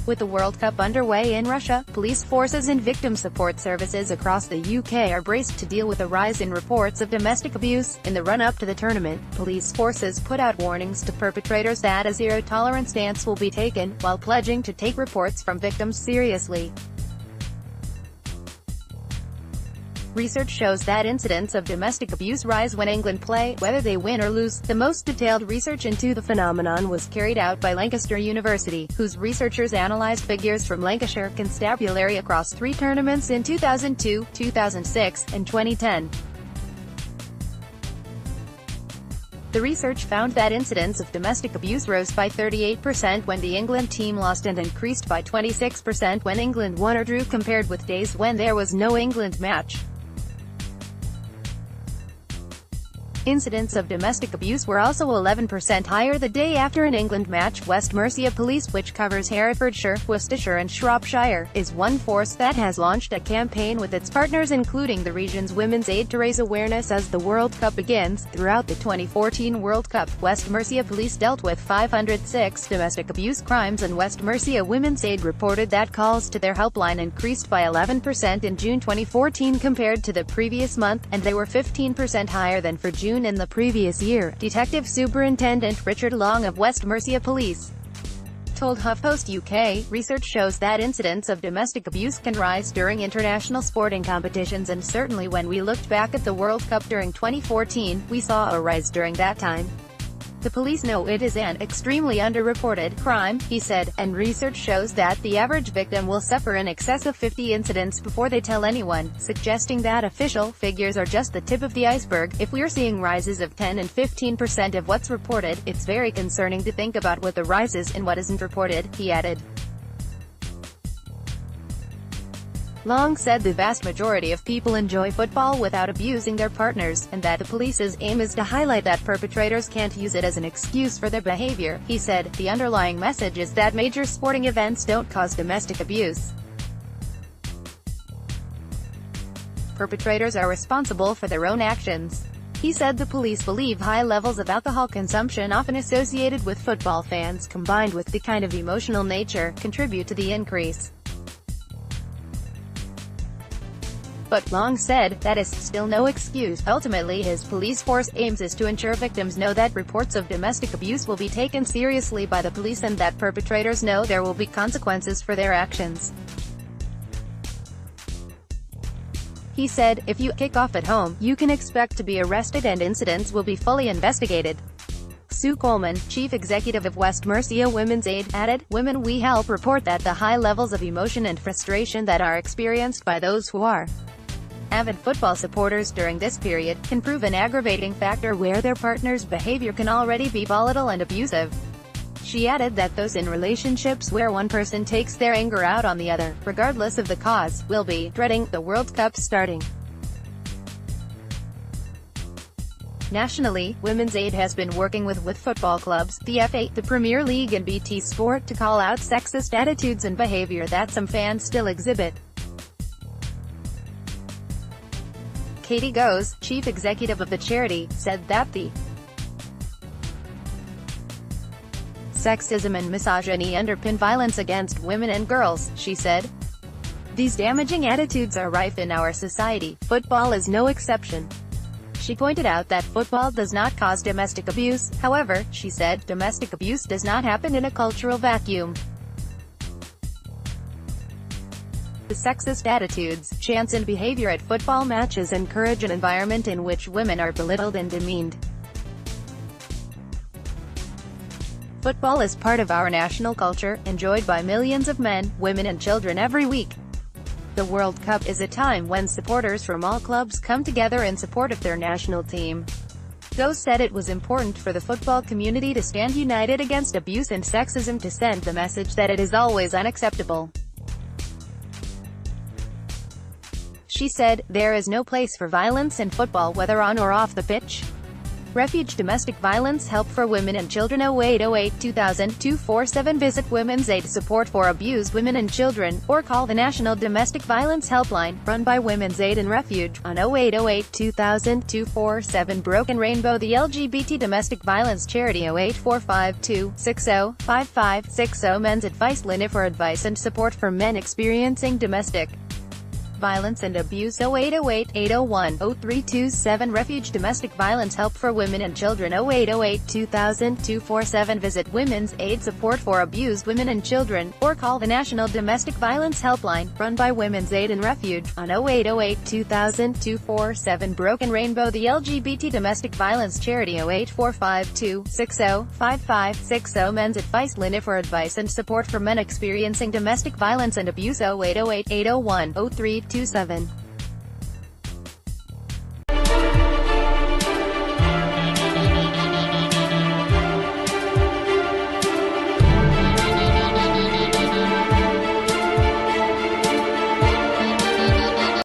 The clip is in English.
With the World Cup underway in Russia, police forces and victim support services across the UK are braced to deal with a rise in reports of domestic abuse. In the run-up to the tournament, police forces put out warnings to perpetrators that a zero-tolerance stance will be taken, while pledging to take reports from victims seriously. Research shows that incidents of domestic abuse rise when England play, whether they win or lose. The most detailed research into the phenomenon was carried out by Lancaster University, whose researchers analysed figures from Lancashire Constabulary across 3 tournaments in 2002, 2006, and 2010. The research found that incidents of domestic abuse rose by 38% when the England team lost and increased by 26% when England won or drew, compared with days when there was no England match. Incidents of domestic abuse were also 11% higher the day after an England match. West Mercia Police, which covers Herefordshire, Worcestershire and Shropshire, is one force that has launched a campaign with its partners including the region's Women's Aid to raise awareness as the World Cup begins. Throughout the 2014 World Cup, West Mercia Police dealt with 506 domestic abuse crimes, and West Mercia Women's Aid reported that calls to their helpline increased by 11% in June 2014 compared to the previous month, and they were 15% higher than for June in the previous year. Detective Superintendent Richard Long of West Mercia Police told HuffPost UK, research shows that incidents of domestic abuse can rise during international sporting competitions, and certainly when we looked back at the World Cup during 2014, we saw a rise during that time. The police know it is an extremely underreported crime, he said, and research shows that the average victim will suffer in excess of 50 incidents before they tell anyone, suggesting that official figures are just the tip of the iceberg. If we're seeing rises of 10 and 15% of what's reported, it's very concerning to think about what the rise is and what isn't reported, he added. Long said the vast majority of people enjoy football without abusing their partners, and that the police's aim is to highlight that perpetrators can't use it as an excuse for their behavior. He said, the underlying message is that major sporting events don't cause domestic abuse. Perpetrators are responsible for their own actions. He said the police believe high levels of alcohol consumption often associated with football fans, combined with the kind of emotional nature, contribute to the increase. But, Long said, that is still no excuse. Ultimately, his police force aims is to ensure victims know that reports of domestic abuse will be taken seriously by the police and that perpetrators know there will be consequences for their actions. He said, if you kick off at home, you can expect to be arrested and incidents will be fully investigated. Sue Coleman, chief executive of West Mercia Women's Aid, added, "Women we help report that the high levels of emotion and frustration that are experienced by those who are avid football supporters during this period can prove an aggravating factor where their partner's behavior can already be volatile and abusive." She added that those in relationships where one person takes their anger out on the other, regardless of the cause, will be dreading the World Cup starting. Nationally, Women's Aid has been working with football clubs, the FA, the Premier League and BT Sport to call out sexist attitudes and behavior that some fans still exhibit. Katie Goes, chief executive of the charity, said that the sexism and misogyny underpin violence against women and girls. She said, "These damaging attitudes are rife in our society. Football is no exception." She pointed out that football does not cause domestic abuse. However, she said, domestic abuse does not happen in a cultural vacuum. The sexist attitudes, chants and behavior at football matches encourage an environment in which women are belittled and demeaned. Football is part of our national culture, enjoyed by millions of men, women and children every week. The World Cup is a time when supporters from all clubs come together in support of their national team. Goes said it was important for the football community to stand united against abuse and sexism to send the message that it is always unacceptable. She said, "There is no place for violence in football whether on or off the pitch. Refuge Domestic Violence Help for Women and Children 0808-2000-247. Visit Women's Aid Support for Abused Women and Children, or call the National Domestic Violence Helpline, run by Women's Aid and Refuge, on 0808-2000-247. Broken Rainbow, the LGBT domestic violence charity, 0845-60-5560. Men's Advice Line for advice and support for men experiencing domestic violence and abuse, 0808-801-0327. Refuge Domestic Violence Help for Women and Children, 0808-2000-247. Visit Women's Aid Support for Abused Women and Children, or call the National Domestic Violence Helpline, run by Women's Aid and Refuge, on 0808-2000-247. Broken Rainbow, the LGBT domestic violence charity, 0845-60-5560. Men's Advice Line for advice and support for men experiencing domestic violence and abuse, 0808-801-0327.